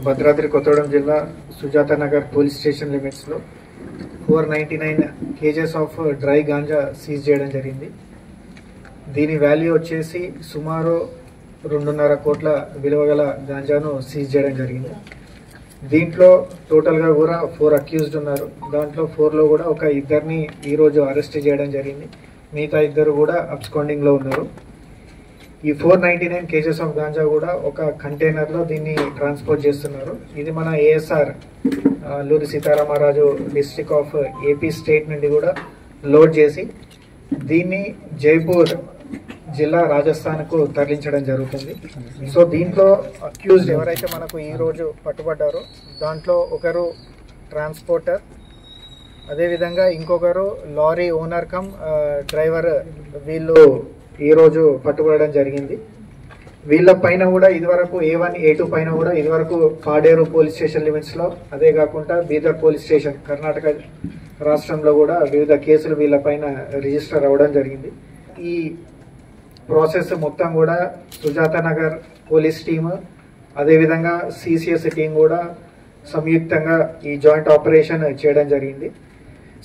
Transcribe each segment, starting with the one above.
భద్రాద్రి కొత్తగూడెం జిల్లా Sujatha Nagar police station limits లో 499 kgs of dry ganja seize చేయడం జరిగింది. దీని వాల్యూ వచ్చేసి సుమారు 2.5 కోట్ల విలువ గల గాంజాను సీజ్ చేయడం జరిగింది. దీంట్లో టోటల్గా కూడా 4 అక్యూజ్డ్ ఉన్నారు. దాంట్లో 4లో కూడా ఒక ఇద్దరిని ఈరోజు అరెస్ట్ చేయడం జరిగింది. మిగతా ఇద్దరు కూడా అబ్స్కాండింగ్లో ఉన్నారు. ఈ 499 కేజెస్ ఆఫ్ గాంజా కూడా ఒక కంటైనర్లో దీన్ని ట్రాన్స్పోర్ట్ చేస్తున్నారు. ఇది మన ASR Alluri Sitaramaraju district of AP state నుండి కూడా లోడ్ చేసి దీన్ని జైపూర్ జిల్లా రాజస్థాన్కు తరలించడం జరుగుతుంది. సో దీంట్లో అక్యూజ్డ్ ఎవరైతే మనకు ఈరోజు పట్టుబడ్డారో దాంట్లో ఒకరు ట్రాన్స్పోర్టర్, అదేవిధంగా ఇంకొకరు లారీ ఓనర్ కమ్ డ్రైవర్, వీళ్ళు ఈరోజు పట్టుబడడం జరిగింది. వీళ్ళ పైన కూడా ఇదివరకు A1 A2 పైన కూడా ఇదివరకు పాడేరు పోలీస్ స్టేషన్ లిమిట్స్లో, అదే కాకుండా బీదర్ పోలీస్ స్టేషన్ కర్ణాటక రాష్ట్రంలో కూడా వివిధ కేసులు వీళ్ళ పైన రిజిస్టర్ అవ్వడం జరిగింది. ఈ ప్రాసెస్ మొత్తం కూడా సుజాత నగర్ పోలీస్ టీము, అదేవిధంగా CCS టీం కూడా సంయుక్తంగా ఈ జాయింట్ ఆపరేషన్ చేయడం జరిగింది.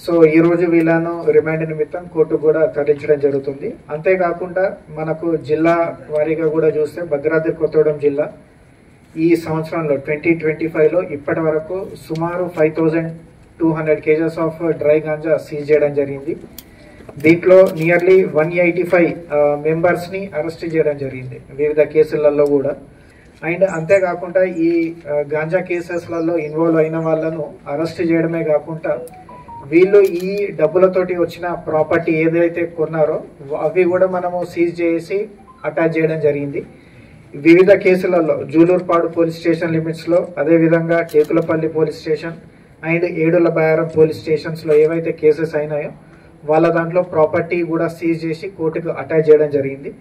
సో ఈరోజు వీళ్ళను రిమాండ్ నిమిత్తం కోర్టుకు కూడా తరలించడం జరుగుతుంది. అంతేకాకుండా మనకు జిల్లా వారీగా కూడా చూస్తే భద్రాద్రి కొత్తగూడెం జిల్లా ఈ సంవత్సరంలో 2025లో ఇప్పటి వరకు సుమారు 5200 kgs of dry ganja seize చేయడం జరిగింది. దీంట్లో నియర్లీ 185 మెంబర్స్ని అరెస్ట్ చేయడం జరిగింది వివిధ కేసులలో కూడా. అండ్ అంతేకాకుండా ఈ గాంజా కేసెస్లలో ఇన్వాల్వ్ అయిన వాళ్ళను అరెస్ట్ చేయడమే కాకుండా వీళ్ళు ఈ డబ్బులతోటి వచ్చిన ప్రాపర్టీ ఏదైతే కొన్నారో అవి కూడా మనము సీజ్ చేసి అటాచ్ చేయడం జరిగింది. వివిధ కేసులలో జూలూరుపాడు పోలీస్ స్టేషన్ లిమిట్స్లో, అదేవిధంగా టేకులపల్లి పోలీస్ స్టేషన్ అండ్ ఏడుల బయారం పోలీస్ స్టేషన్స్లో ఏవైతే కేసెస్ అయినాయో వాళ్ళ దాంట్లో ప్రాపర్టీ కూడా సీజ్ చేసి కోర్టుకు అటాచ్ చేయడం జరిగింది.